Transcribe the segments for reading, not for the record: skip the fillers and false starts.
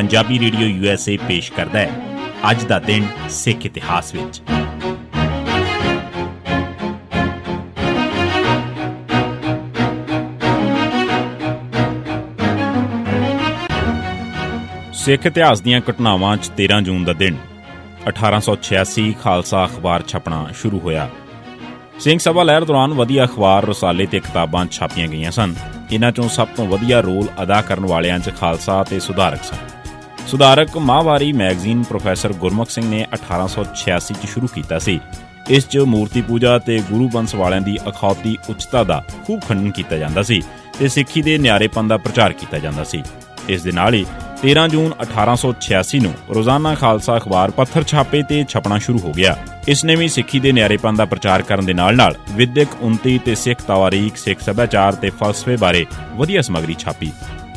Punjabi radio USA ਪੇਸ਼ ਕਰਦਾ ਹੈ ਅੱਜ ਦਾ ਦਿਨ ਸਿੱਖ ਇਤਿਹਾਸ ਵਿੱਚ। ਸਿੱਖ ਇਤਿਹਾਸ ਦੀਆਂ ਘਟਨਾਵਾਂ 'ਚ 13 ਜੂਨ ਦਾ ਦਿਨ 1886 ਖਾਲਸਾ ਅਖਬਾਰ ਛਪਣਾ ਸ਼ੁਰੂ ਹੋਇਆ। ਸਿੰਘ ਸਭਾ ਲਹਿਰ ਦੌਰਾਨ ਵਧੀਆ ਅਖਬਾਰ, ਰਸਾਲੇ ਤੇ ਕਿਤਾਬਾਂ ਛਾਪੀਆਂ ਗਈਆਂ ਸਨ। ਇਨ੍ਹਾਂ 'ਚੋਂ ਸਭ ਤੋਂ ਵਧੀਆ ਰੋਲ ਅਦਾ ਕਰਨ ਵਾਲਿਆਂ 'ਚ ਖਾਲਸਾ ਤੇ ਸੁਧਾਰਕ ਸਨ। ਸੁਧਾਰਕ ਮਾਹਵਾਰੀ ਮੈਗਜ਼ੀਨ ਪ੍ਰੋਫੈਸਰ ਗੁਰਮੁਖ ਸਿੰਘ ਨੇ 1886 'ਚ ਸ਼ੁਰੂ ਕੀਤਾ ਸੀ। ਇਸ 'ਚ ਮੂਰਤੀ ਪੂਜਾ ਤੇ ਗੁਰੂ ਬੰਸ ਵਾਲਿਆਂ ਦੀ ਅਖੌਤੀ ਉੱਚਤਾ ਦਾ ਖੂਬ ਖੰਡਨ ਕੀਤਾ ਜਾਂਦਾ ਸੀ ਤੇ ਸਿੱਖੀ ਦੇ ਨਿਆਰੇਪਨ ਦਾ ਪ੍ਰਚਾਰ ਕੀਤਾ ਜਾਂਦਾ ਸੀ। ਇਸ ਦੇ ਨਾਲ ਹੀ 13 ਜੂਨ 1886 ਨੂੰ ਰੋਜ਼ਾਨਾ ਖਾਲਸਾ ਅਖਬਾਰ ਪੱਥਰ ਛਾਪੇ ਤੇ ਛਪਣਾ ਸ਼ੁਰੂ ਹੋ ਗਿਆ। ਇਸ ਨੇ ਵੀ ਸਿੱਖੀ ਦੇ ਨਿਆਰੇਪਨ ਦਾ ਪ੍ਰਚਾਰ ਕਰਨ ਦੇ ਨਾਲ-ਨਾਲ ਵਿਦਿਅਕ ਉੱਨਤੀ ਤੇ ਸਿੱਖ ਤਵਾਰੀਖ, ਸਿੱਖ ਸੱਭਿਆਚਾਰ ਤੇ ਫਲਸਫੇ ਬਾਰੇ ਵਧੀਆ ਸਮੱਗਰੀ ਛਾਪੀ।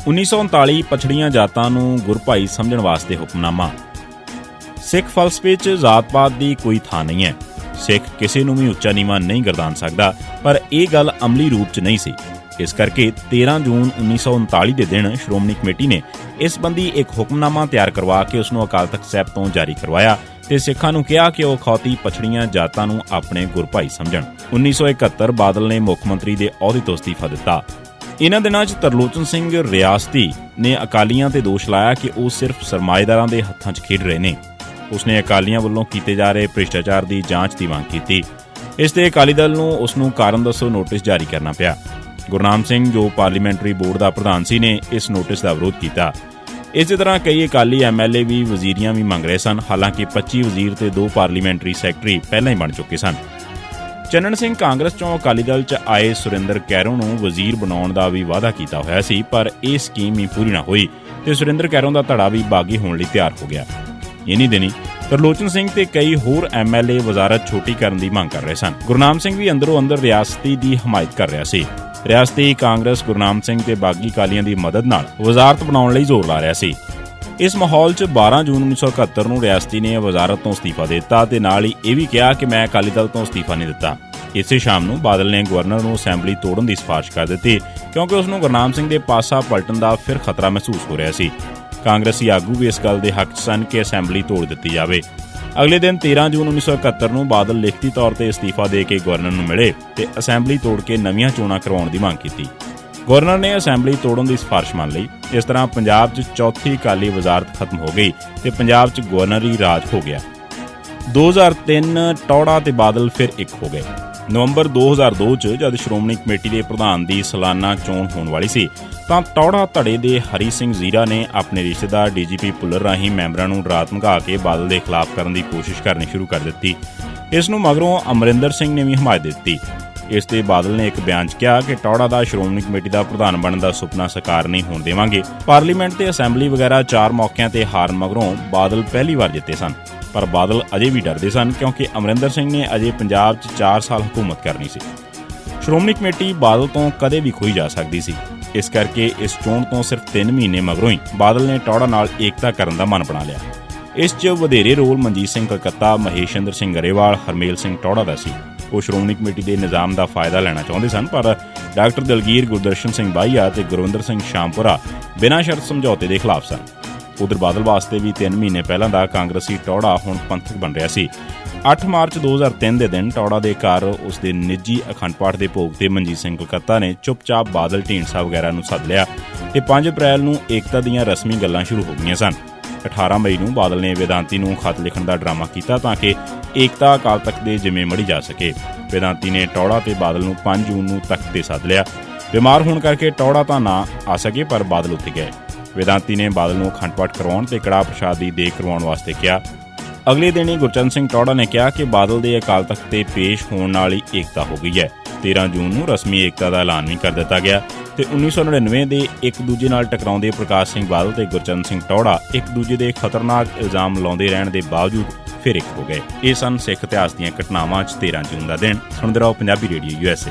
1939 ਪਛੜੀਆਂ ਜਾਤਾਂ ਨੂੰ ਗੁਰਭਾਈ ਸਮਝਣ ਵਾਸਤੇ ਹੁਕਮਨਾਮਾ। ਸਿੱਖ ਫਲਸਫੇ 'ਚ ਜ਼ਾਤ-ਪਾਤ ਦੀ ਕੋਈ ਥਾਂ ਨਹੀਂ ਹੈ। ਸਿੱਖ ਕਿਸੇ ਨੂੰ ਵੀ ਉੱਚਾ ਨੀਵਾਂ ਨਹੀਂ ਗਰਦਾਨ ਸਕਦਾ, ਪਰ ਇਹ ਗੱਲ ਅਮਲੀ ਰੂਪ 'ਚ ਨਹੀਂ ਸੀ। ਇਸ ਕਰਕੇ 13 ਜੂਨ 1939 ਦੇ ਦਿਨ ਸ਼੍ਰੋਮਣੀ ਕਮੇਟੀ ਨੇ ਇਸ ਸੰਬੰਧੀ ਇੱਕ ਹੁਕਮਨਾਮਾ ਤਿਆਰ ਕਰਵਾ ਕੇ ਉਸ ਨੂੰ ਅਕਾਲ ਤਖ਼ਤ ਸਾਹਿਬ ਤੋਂ ਜਾਰੀ ਕਰਵਾਇਆ ਤੇ ਸਿੱਖਾਂ ਨੂੰ ਕਿਹਾ ਕਿ ਉਹ ਅਖੌਤੀ ਪਛੜੀਆਂ ਜਾਤਾਂ ਨੂੰ ਆਪਣੇ ਗੁਰਭਾਈ ਸਮਝਣ। 1971 ਬਾਦਲ ਨੇ ਮੁੱਖ ਮੰਤਰੀ ਦੇ ਅਹੁਦੇ ਤੋਂ ਅਸਤੀਫਾ ਦਿੱਤਾ। ਇਨ੍ਹਾਂ ਦਿਨਾਂ 'ਚ ਤਰਲੋਚਨ ਸਿੰਘ ਰਿਆਸਤੀ ਨੇ ਅਕਾਲੀਆਂ ਤੇ ਦੋਸ਼ ਲਾਇਆ ਕਿ ਉਹ ਸਿਰਫ ਸਰਮਾਏਦਾਰਾਂ ਦੇ ਹੱਥਾਂ 'ਚ ਖੇਡ ਰਹੇ ਨੇ। ਉਸਨੇ ਅਕਾਲੀਆਂ ਵੱਲੋਂ ਕੀਤੇ ਜਾ ਰਹੇ ਭ੍ਰਿਸ਼ਟਾਚਾਰ ਦੀ ਜਾਂਚ ਦੀ ਮੰਗ ਕੀਤੀ। ਇਸ ਤੇ ਅਕਾਲੀ ਦਲ ਨੂੰ ਉਸ ਨੂੰ ਕਾਰਨ ਦੱਸੋ ਨੋਟਿਸ ਜਾਰੀ ਕਰਨਾ ਪਿਆ। ਗੁਰਨਾਮ ਸਿੰਘ, ਜੋ ਪਾਰਲੀਮੈਂਟਰੀ ਬੋਰਡ ਦਾ ਪ੍ਰਧਾਨ ਸੀ, ਨੇ ਇਸ ਨੋਟਿਸ ਦਾ ਵਿਰੋਧ ਕੀਤਾ। ਇਸੇ ਤਰ੍ਹਾਂ ਕਈ ਅਕਾਲੀ MLA ਵੀ ਵਜ਼ੀਰੀਆਂ ਵੀ ਮੰਗ ਰਹੇ ਸਨ। ਹਾਲਾਂਕਿ 25 ਵਜ਼ੀਰ ਤੇ 2 ਪਾਰਲੀਮੈਂਟਰੀ ਸੈਕਟਰੀ ਪਹਿਲਾਂ ਹੀ ਬਣ ਚੁੱਕੇ ਸਨ। ਚੰਨਣ ਸਿੰਘ ਕਾਂਗਰਸ 'ਚੋਂ ਅਕਾਲੀ ਦਲ 'ਚ ਆਏ ਸੁਰਿੰਦਰ ਕੈਰੋਂ ਨੂੰ ਵਜ਼ੀਰ ਬਣਾਉਣ ਦਾ ਵੀ ਵਾਅਦਾ ਕੀਤਾ ਹੋਇਆ ਸੀ, ਪਰ ਇਹ ਸਕੀਮ ਹੀ ਪੂਰੀ ਨਾ ਹੋਈ ਤੇ ਸੁਰਿੰਦਰ ਕੈਰੋਂ ਦਾ ਧੜਾ ਵੀ ਬਾਗੀ ਹੋਣ ਲਈ ਤਿਆਰ ਹੋ ਗਿਆ। ਇਨੀ ਦਿਨੀ ਤਰਲੋਚਨ ਸਿੰਘ ਤੇ ਕਈ ਹੋਰ MLA ਵਜ਼ਾਰਤ ਛੋਟੀ ਕਰਨ ਦੀ ਮੰਗ ਕਰ ਰਹੇ ਸਨ। ਗੁਰਨਾਮ ਸਿੰਘ ਵੀ ਅੰਦਰੋਂ ਅੰਦਰ ਰਿਆਸਤੀ ਦੀ ਹਮਾਇਤ ਕਰ ਰਿਹਾ ਸੀ। ਰਿਆਸਤੀ ਕਾਂਗਰਸ ਗੁਰਨਾਮ ਸਿੰਘ ਤੇ ਬਾਗੀ ਅਕਾਲੀਆਂ ਦੀ ਮਦਦ ਨਾਲ ਵਜ਼ਾਰਤ ਬਣਾਉਣ ਲਈ ਜ਼ੋਰ ਲਾ ਰਿਹਾ ਸੀ। ਇਸ ਮਾਹੌਲ 'ਚ 12 ਜੂਨ 1971 ਨੂੰ ਰਿਆਸਤੀ ਨੇ ਵਜ਼ਾਰਤ ਤੋਂ ਅਸਤੀਫਾ ਦੇ ਦਿੱਤਾ ਤੇ ਨਾਲ ਹੀ ਇਹ ਵੀ ਕਿਹਾ ਕਿ ਮੈਂ ਅਕਾਲੀ ਦਲ ਤੋਂ ਅਸਤੀਫਾ ਨਹੀਂ ਦਿੱਤਾ। ਇਸੇ ਸ਼ਾਮ ਨੂੰ ਬਾਦਲ ਨੇ ਗਵਰਨਰ ਨੂੰ ਅਸੈਂਬਲੀ ਤੋੜਨ ਦੀ ਸਿਫਾਰਿਸ਼ ਕਰ ਦਿੱਤੀ, ਕਿਉਂਕਿ ਉਸ ਨੂੰ ਗੁਰਨਾਮ ਸਿੰਘ ਦੇ ਪਾਸਾ ਪਲਟਣ ਦਾ ਫਿਰ ਖਤਰਾ ਮਹਿਸੂਸ ਹੋ ਰਿਹਾ ਸੀ। ਕਾਂਗਰਸੀ ਆਗੂ ਵੀ ਇਸ ਗੱਲ ਦੇ ਹੱਕ 'ਚ ਸਨ ਕਿ ਅਸੈਂਬਲੀ ਤੋੜ ਦਿੱਤੀ ਜਾਵੇ। ਅਗਲੇ ਦਿਨ 13 ਜੂਨ 1971 ਨੂੰ ਬਾਦਲ ਲਿਖਤੀ ਤੌਰ ਤੇ ਅਸਤੀਫਾ ਦੇ ਕੇ ਗਵਰਨਰ ਨੂੰ ਮਿਲੇ ਤੇ ਅਸੈਂਬਲੀ ਤੋੜ ਕੇ ਨਵੀਆਂ ਚੋਣਾਂ ਕਰਵਾਉਣ ਦੀ ਮੰਗ ਕੀਤੀ। ਗਵਰਨਰ ਨੇ ਅਸੈਂਬਲੀ ਤੋੜਨ ਦੀ ਸਿਫਾਰਿਸ਼ ਮੰਨ ਲਈ। ਇਸ ਤਰ੍ਹਾਂ ਪੰਜਾਬ 'ਚ ਚੌਥੀ ਅਕਾਲੀ ਵਜ਼ਾਰਤ ਖਤਮ ਹੋ ਗਈ ਤੇ ਪੰਜਾਬ 'ਚ ਗਵਰਨਰੀ ਰਾਜ ਹੋ ਗਿਆ। 2003 ਟੌੜਾ ਤੇ ਬਾਦਲ ਫਿਰ ਇੱਕ ਹੋ ਗਏ। ਨਵੰਬਰ 2002 'ਚ ਜਦ ਸ਼੍ਰੋਮਣੀ ਕਮੇਟੀ ਦੇ ਪ੍ਰਧਾਨ ਦੀ ਸਾਲਾਨਾ ਚੋਣ ਹੋਣ ਵਾਲੀ ਸੀ ਤਾਂ ਟੌੜਾ ਧੜੇ ਦੇ ਹਰੀ ਸਿੰਘ ਜ਼ੀਰਾ ਨੇ ਆਪਣੇ ਰਿਸ਼ਤੇਦਾਰ DGP ਭੁੱਲਰ ਰਾਹੀਂ ਮੈਂਬਰਾਂ ਨੂੰ ਡਰਾ ਧਮਕਾ ਕੇ ਬਾਦਲ ਦੇ ਖਿਲਾਫ ਕਰਨ ਦੀ ਕੋਸ਼ਿਸ਼ ਕਰਨੀ ਸ਼ੁਰੂ ਕਰ ਦਿੱਤੀ। ਇਸ ਨੂੰ ਮਗਰੋਂ ਅਮਰਿੰਦਰ ਸਿੰਘ ਨੇ ਵੀ ਹਮਾਇਤ ਦਿੱਤੀ। ਇਸ ਤੇ ਬਾਦਲ ਨੇ ਇੱਕ ਬਿਆਨ 'ਚ ਕਿਹਾ ਕਿ ਟੌੜਾ ਦਾ ਸ਼੍ਰੋਮਣੀ ਕਮੇਟੀ ਦਾ ਪ੍ਰਧਾਨ ਬਣਨ ਦਾ ਸੁਪਨਾ ਸਾਕਾਰ ਨਹੀਂ ਹੋਣ ਦੇਵਾਂਗੇ। ਪਾਰਲੀਮੈਂਟ ਤੇ ਅਸੈਂਬਲੀ ਵਗੈਰਾ 4 ਮੌਕਿਆਂ ਤੇ ਹਾਰਨ ਮਗਰੋਂ ਬਾਦਲ ਪਹਿਲੀ ਵਾਰ ਜਿੱਤੇ ਸਨ, ਪਰ ਬਾਦਲ ਅਜੇ ਵੀ ਡਰਦੇ ਸਨ ਕਿਉਂਕਿ ਅਮਰਿੰਦਰ ਸਿੰਘ ਨੇ ਅਜੇ ਪੰਜਾਬ 'ਚ 4 ਸਾਲ ਹਕੂਮਤ ਕਰਨੀ ਸੀ। ਸ਼੍ਰੋਮਣੀ ਕਮੇਟੀ ਬਾਦਲ ਤੋਂ ਕਦੇ ਵੀ ਖੋਈ ਜਾ ਸਕਦੀ ਸੀ। ਇਸ ਕਰਕੇ ਇਸ ਚੋਣ ਤੋਂ ਸਿਰਫ 3 ਮਹੀਨੇ ਮਗਰੋਂ ਹੀ ਬਾਦਲ ਨੇ ਟੌੜਾ ਨਾਲ ਏਕਤਾ ਕਰਨ ਦਾ ਮਨ ਬਣਾ ਲਿਆ। ਇਸ 'ਚ ਵਧੇਰੇ ਰੋਲ ਮਨਜੀਤ ਸਿੰਘ ਕਲਕੱਤਾ, ਮਹੇਸ਼ਿੰਦਰ ਸਿੰਘ ਗਰੇਵਾਲ, ਹਰਮੇਲ ਸਿੰਘ ਟੌੜਾ ਦਾ ਸੀ। ਉਹ ਸ਼੍ਰੋਮਣੀ ਕਮੇਟੀ ਦੇ ਨਿਜ਼ਾਮ ਦਾ ਫਾਇਦਾ ਲੈਣਾ ਚਾਹੁੰਦੇ ਸਨ, ਪਰ ਡਾਕਟਰ ਦਲਗੀਰ, ਗੁਰਦਰਸ਼ਨ ਸਿੰਘ ਬਾਈਆ ਤੇ ਗੁਰਵਿੰਦਰ ਸਿੰਘ ਸ਼ਾਮਪੁਰਾ ਬਿਨਾਂ ਸ਼ਰਤ ਸਮਝੌਤੇ ਦੇ ਖਿਲਾਫ ਸਨ। ਉਧਰ ਬਾਦਲ ਵਾਸਤੇ ਵੀ 3 ਮਹੀਨੇ ਪਹਿਲਾਂ ਦਾ ਕਾਂਗਰਸੀ ਟੌੜਾ ਹੁਣ ਪੰਥਕ ਬਣ ਰਿਹਾ ਸੀ। 8 ਮਾਰਚ 2003 ਦੇ ਦਿਨ ਟੌੜਾ ਦੇ ਘਰ ਉਸ ਦੇ ਨਿੱਜੀ ਅਖੰਡ ਪਾਠ ਦੇ ਭੋਗ ਤੇ ਮਨਜੀਤ ਸਿੰਘ ਕਲਕੱਤਾ ਨੇ ਚੁੱਪਚਾਪ ਬਾਦਲ, ਢੀਂਡਸਾ ਵਗੈਰਾ ਨੂੰ ਸੱਦ ਲਿਆ ਤੇ 5 ਅਪ੍ਰੈਲ ਨੂੰ ਏਕਤਾ ਦੀਆਂ ਰਸਮੀ ਗੱਲਾਂ ਸ਼ੁਰੂ ਹੋ ਗਈਆਂ ਸਨ। 18 ਮਈ ਨੂੰ ਬਾਦਲ ਨੇ ਵੇਦਾਂਤੀ ਨੂੰ ਖਤ ਲਿਖਣ ਦਾ ਡਰਾਮਾ ਕੀਤਾ ਤਾਂ ਕਿ ਏਕਤਾ ਅਕਾਲ ਤਖ਼ਤ ਦੇ ਜਿੰਮੇ ਮੜੀ ਜਾ ਸਕੇ। ਵੇਦਾਂਤੀ ਨੇ ਟੌੜਾ ਤੇ ਬਾਦਲ ਨੂੰ 5 ਜੂਨ ਨੂੰ ਤਖ਼ਤ ਤੇ ਸੱਦ ਲਿਆ। ਬਿਮਾਰ ਹੋਣ ਕਰਕੇ ਟੌੜਾ ਤਾਂ ਨਾ ਆ ਸਕੇ, ਪਰ ਬਾਦਲ ਉੱਥੇ ਗਏ। ਵੇਦਾਂਤੀ ਨੇ ਬਾਦਲ ਨੂੰ ਅਖੰਡ ਪਾਠ ਕਰਵਾਉਣ ਤੇ ਕੜਾਹ ਪ੍ਰਸ਼ਾਦ ਦੀ ਦੇਗ ਕਰਵਾਉਣ ਵਾਸਤੇ ਕਿਹਾ। ਅਗਲੇ ਦਿਨ ਹੀ ਗੁਰਚਰਨ ਸਿੰਘ ਟੌੜਾ ਨੇ ਕਿਹਾ ਕਿ ਬਾਦਲ ਦੇ ਅਕਾਲ ਤਖ਼ਤ ਤੇ ਪੇਸ਼ ਹੋਣ ਨਾਲ ਹੀ ਏਕਤਾ ਹੋ ਗਈ ਹੈ। 13 ਜੂਨ ਨੂੰ ਰਸਮੀ ਏਕਤਾ ਦਾ ਐਲਾਨ ਵੀ ਕਰ ਦਿੱਤਾ ਗਿਆ ਤੇ 1999 ਦੇ ਇੱਕ ਦੂਜੇ ਨਾਲ ਟਕਰਾਉਂਦੇ ਪ੍ਰਕਾਸ਼ ਸਿੰਘ ਬਾਦਲ ਤੇ ਗੁਰਚਰਨ ਸਿੰਘ ਟੌੜਾ ਇੱਕ ਦੂਜੇ ਦੇ ਖਤਰਨਾਕ ਇਲਜ਼ਾਮ ਲਾਉਂਦੇ ਰਹਿਣ ਦੇ ਬਾਵਜੂਦ ਫਿਰ ਇੱਕ ਹੋ ਗਏ। ਇਹ ਸਨ ਸਿੱਖ ਇਤਿਹਾਸ ਦੀਆਂ ਘਟਨਾਵਾਂ 'ਚ 13 ਜੂਨ ਦਾ ਦਿਨ। ਸੁਣਦੇ ਰਹੋ ਪੰਜਾਬੀ ਰੇਡੀਓ USA।